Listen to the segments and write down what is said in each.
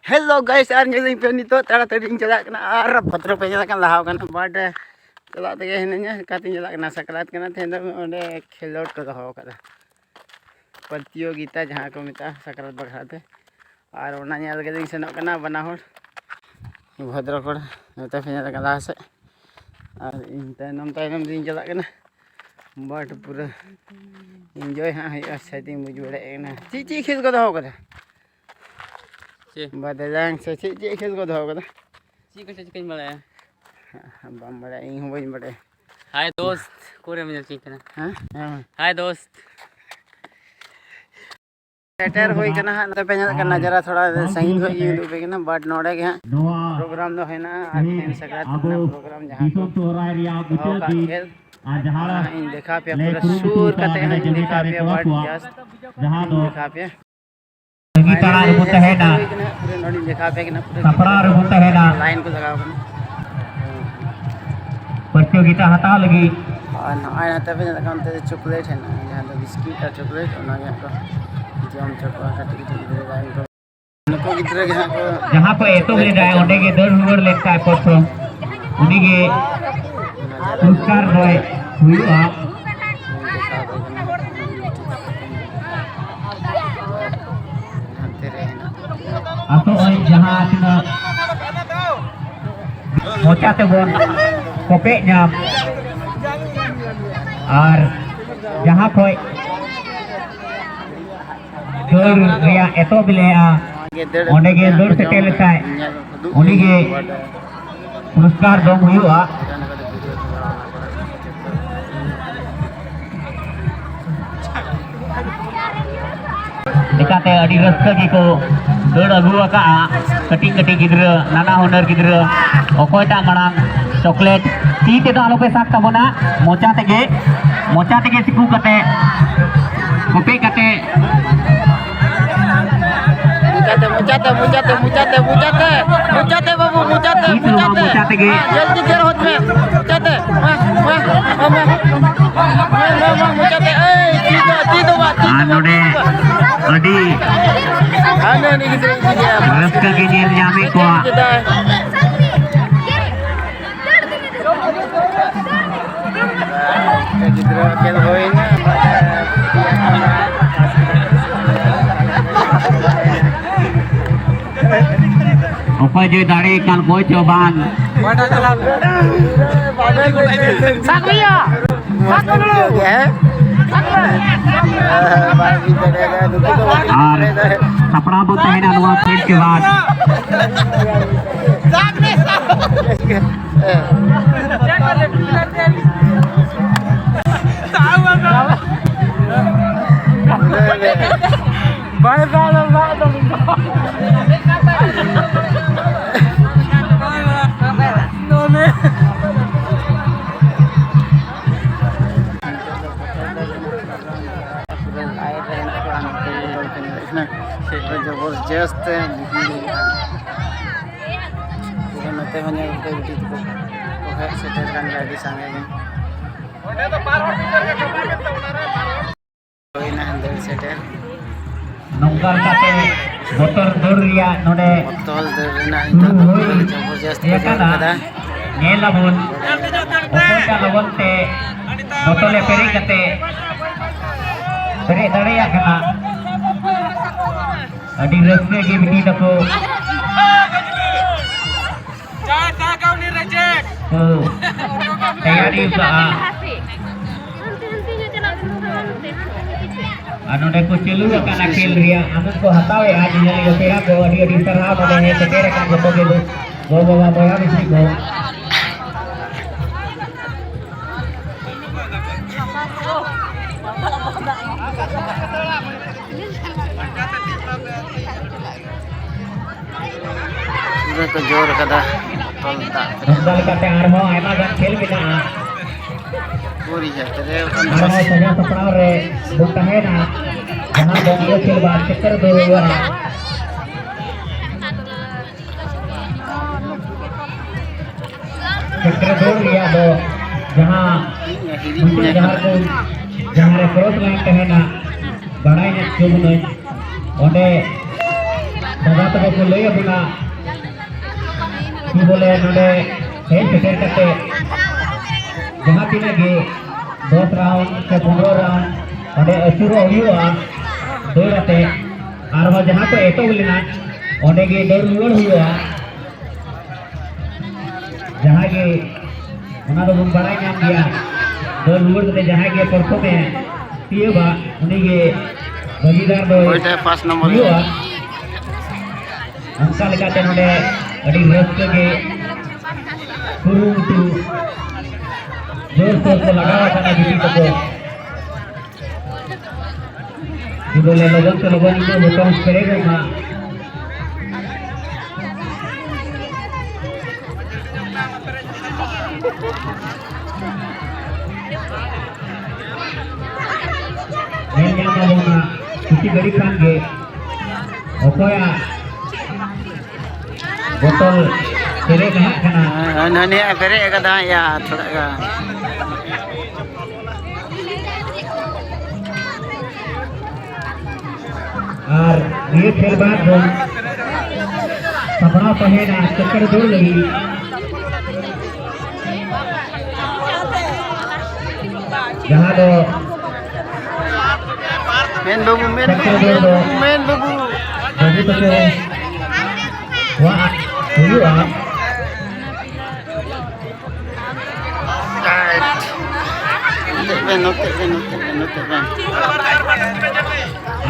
Hello guys, ar nyeling pe nito taratari jalak kana ar patra pe jalak kan lahau kana but jalak tege hinanya kati jalak kana sakrat kana thenda onde khelot ko doho kada प्रतियोगिता जहाँ को मिता सकरात बखाते और ओना nail के दिन सेनोक kana banahor भद्रकोड़ नते पे jalak kana से और इन तायनम दिन jalak kana but पूरा एंजॉय हां है सेटिंग बुझ बड़े ना ची खेल को दोहो kada बदलांग से ची खेल को दोहो kada ची को चिकन बड़े बम बड़े इन हो बड़े हाय दोस्त कोरे में चिकन हां हाय दोस्त सेटर होई कना नते पे कना जरा थोड़ा सही हो ये दो पे कना बट नोडे के प्रोग्राम दो है ना आज सकरात ना प्रोग्राम जहां को तोराय रिया गुटे खेल जहां इन देखा पे पूरा सूर कते हैं देखा पे बट जस्ट जहां दो देखा पे गीताड़ा रुबुत है ना पूरे नोडी देखा पे कना पूरे कपड़ा रुबुत है ना लाइन को लगाओ कना प्रतियोगिता हटा लगी और ना नते पे कना चॉकलेट है ना जहां तो बिस्किट और चॉकलेट और ना को जम चकवा कटी गिरे लाइन को नको गिरे के को जहां को एतो ले जाए ओंडे के दर हुवर लेका पथो उनी के पुरस्कार होय हुआ आतो जहां तिना मोचाते बोन कोपे नाम और जहां कोई दौड़ रिया एतो बिलेया ओंडे के दौड़ से टेल ताय उनी के पुरस्कार दो हुआ लेकाते अडी रस्ता की को दौड़ अगु का कटिंग कटिंग गिद्र नाना हुनर गिद्र ओकोयटा मणांग चॉकलेट ती ते तो आलो पे साक तबोना मोचा तेगे सिकू कते कोपे कते मुचाते बाबू मुचाते जल्दी देर होत में मुचाते मुचाते ती दो आनोडे अडी आने नहीं गिरे रस्का के जेल जामे को गिद्रा खेल होई ना ओपा जो दाढ़ी काल कोई चौबान साग भैया साग करो क्या है और कपड़ा बोलते हैं ना वो खेल के बाद जबरदस्त नते होने के बिटी को है सेटर kan lagi sange ओने तो 12 मीटर के कपड़ा के तोना रे होई ना अंदर सेटर नंबर काते बोतल दौड़ रिया नोडे बोतल दौड़ ना इतना जबरदस्त kada नेला बोल ओकोटा लगनते बोतले पेरी कते पेरी दड़िया कना अडी रस्ते के बिटी तको जा कau ni reject तैयारी का anode ko celu kana खेल रिया आनंद को हटावे आज जने यो पेरा को अडी अडी सरहा बने है तो तेरे का गतो के गो बाबा बोया बिसी को पूरा को जोर kada तोलता दल काटे आरमो आयमा गन खेल बिना पूरी है तेरे आरमो सजा सपना रे बुटा है ना जहां बोंगो खेल बात चक्कर दो हुआ है चक्कर दो लिया दो जहां जहां रे क्रॉस लाइन कहे ना बड़ाई ने चुब न ओंडे दादा तक को लई अबना की बोले नोडे हेड सेटर करते जहां तीना गे 10 राउंड से 15 राउंड ओडे अचुरो हुआ दौड़ते आर जहां को एतो लेना ओडे गे दौड़ रुआड़ हुआ जहां गे उना तो बन बड़ा नाम दिया दौड़ रुआड़ ते जहां गे परफो में तियबा उनी गे भागीदार दो ओइटा 5 नंबर हुआ अंका लेकाते नोडे अडी रस्के गे कुरुमुटु जोर जोर से लगावा करना बिटी को ये बोले लगन से लगन को बचाव करेगा ना मैं क्या बोलूँगा किसी गरीब खान के ओकोया बोतल तेरे कहाँ खाना नने फेरे कदा या थोड़ा का और ये खेल बाद जो सपना पहना चक्कर जोड़ लगी जहाँ तो मेन बाबू jadi tu wah huyu note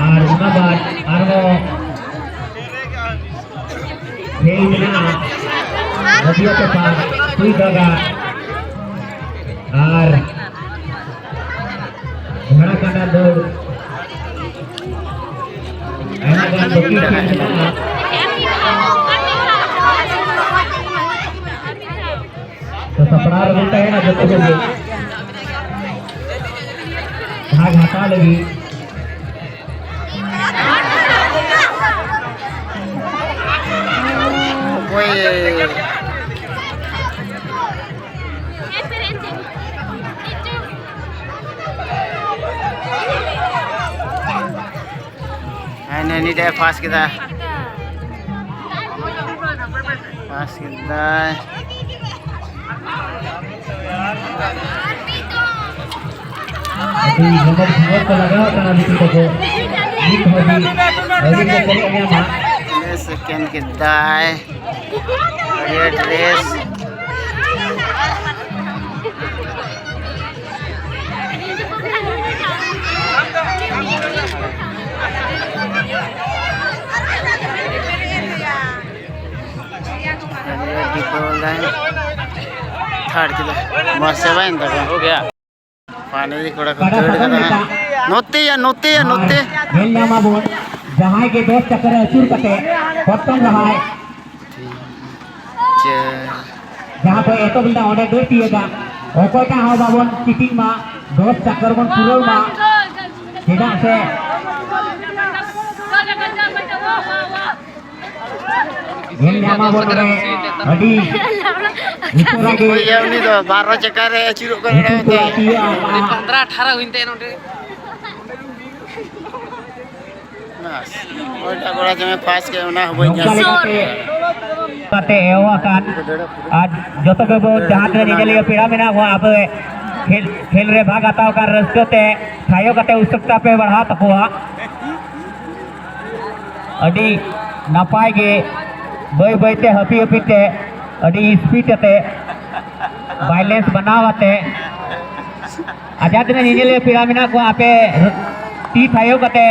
ar una baat armo खेलना नदियों के पास कोई जगह और घोड़ा काटा दौड़ तो सपना बोलता है ना जो भाग हटा लगी ini dia pas kita अभी नंबर 2 को लगा था अभी तो नीक होगी अभी को चलेगा मां ये सेकंड kita ये ड्रेस थर्ड किलो मस्त है भाई हो गया पानी दी कोड़ा को थर्ड का नोते खेल नामा बोल जहां के दोस्त चक्कर अचूर कटे पत्तन रहाय जहां पे एतो बिना ओडे दो पिएगा ओकोटा हो बाबन चिटिंग मा दोस्त चक्कर बन पुरो मा जेदा से खेल नामा बोल रे अडी इतरा के ये उनी तो 12 चक्कर रे अचूर कर रहे थे 15 18 हुइते नोडे बस ओटा कोड़ा जमे पास के ना होई kate ewa kan आज joto के वो जहां के निजलियो पीड़ा में ना वो आप खेल रे भाग आता का रस्ते थायो कते उत्सुकता पे बढ़ा तकुआ अडी नपाय गे बय बयते हपी ते अडी स्पीड ते बैलेंस बनावते आजाद ने निजलियो पीड़ा में ना को आपे ती थायो कते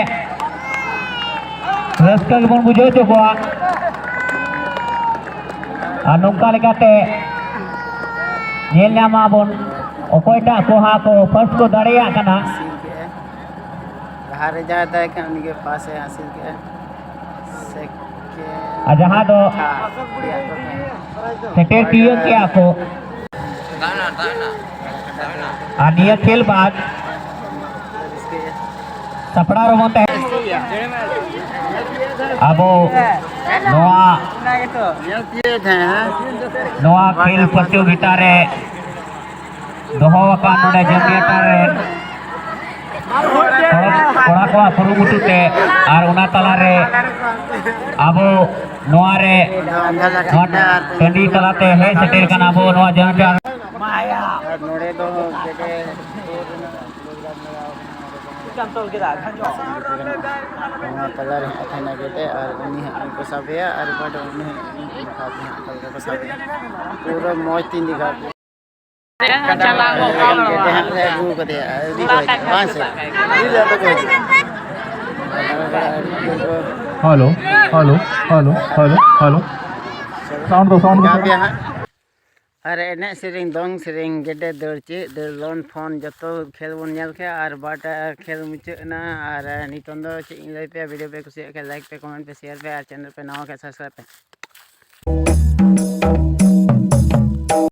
रस्ते बन बुझो तो को नौका लेकाते नेलनामा बोन ओकोयटा कोहा को फर्स्ट को दड़िया कना हारे जाता है कि उनके पास है हासिल के जहां दो सेटेर टीओ के आको आनिया खेल बाद सपड़ा रोमते अब नोआ खेल प्रतियोगिता रे दोहो का नोडे जमियता रे ᱠᱚᱲᱟ ᱠᱚᱣᱟᱜ ᱠᱩᱨᱩᱢᱩᱴᱩ ᱛᱮ ᱟᱨ ᱚᱱᱟ ᱛᱟᱞᱟᱨᱮ ᱟᱵᱚ ᱱᱚᱣᱟ ᱨᱮ ᱱᱚᱣᱟ ᱴᱟᱺᱰᱤ ᱛᱟᱞᱟᱛᱮ ᱦᱮᱡ ᱥᱮᱴᱮᱨ ᱠᱟᱱᱟ ᱵᱚ ᱱᱚᱣᱟ ᱡᱟᱱᱴᱟ ᱟᱨ ᱱᱚᱰᱮ ᱫᱚ ᱜᱮᱰᱮ ᱱᱚᱣᱟ ᱛᱟᱞᱟᱨᱮ ᱦᱟᱸᱜ ᱛᱟᱦᱮᱱᱟ ᱜᱮᱰᱮ ᱟᱨ ᱩᱱᱤ ᱦᱟᱸᱜ ᱠᱚ ᱥᱟᱵᱮᱭᱟ ᱟᱨ ᱚᱠᱚᱭ ᱫᱚ ᱩᱱᱤ ᱦᱟᱸᱜ ᱚᱠᱟ ᱞᱮᱠᱟ ᱠᱚ ᱥᱟᱵᱮᱭᱟ ᱯᱩᱨᱟᱹ ᱢᱚᱡᱽ ᱛᱤᱧ ᱫᱮᱠᱷᱟᱣ ᱜᱮᱰᱮ ᱦᱟᱸᱜ ᱞᱮ ᱟᱹᱜᱩ ᱠᱟᱫᱮᱭᱟ ᱟᱹᱰᱤ ᱠᱚ ᱦᱤᱡᱩᱜᱼᱟ ᱵᱟᱝ ᱥᱮ ᱟᱹᱰᱤ ᱞᱟᱹᱴᱩ ᱠᱚ ᱦᱤᱡᱩᱜᱼᱟ hello hello hello hello hello sound दो ᱦᱟᱸᱜ ᱟᱨ ᱮᱱᱮᱡ ᱥᱮᱨᱮᱧ ᱫᱚᱝ ᱥᱮᱨᱮᱧ ᱜᱮᱰᱮ ᱫᱟᱹᱲ ᱪᱮᱫ ᱫᱟᱹᱲ ᱞᱚᱱ ᱯᱷᱚᱱ ᱡᱚᱛᱚ ᱠᱷᱮᱞ ᱵᱚᱱ ᱧᱮᱞ ᱠᱮᱜᱼᱟ ᱟᱨ ᱵᱟᱨᱴᱟ ᱠᱷᱮᱞ ᱢᱩᱪᱟᱹᱫ ᱮᱱᱟ ᱟᱨ ᱱᱤᱛᱚᱝ ᱫᱚ ᱪᱮᱫ ᱤᱧ ᱞᱟᱹᱭ ᱯᱮᱭᱟ ᱵᱷᱤᱰᱤᱭᱳ ᱯᱮ ᱠᱩᱥᱤᱭᱟᱜ ᱠᱷᱟᱱ ᱞᱟᱭᱤᱠ ᱯᱮ ᱠᱚᱢᱮᱱᱴ ᱯᱮ ᱥᱮᱭᱟᱨ ᱯᱮ ᱟᱨ ᱪᱮᱱᱮᱞ ᱯᱮ ᱱᱟᱣᱟ ᱠᱷᱟᱱ ᱥᱟᱵᱥᱠᱨᱟᱭᱤᱵ ᱯᱮ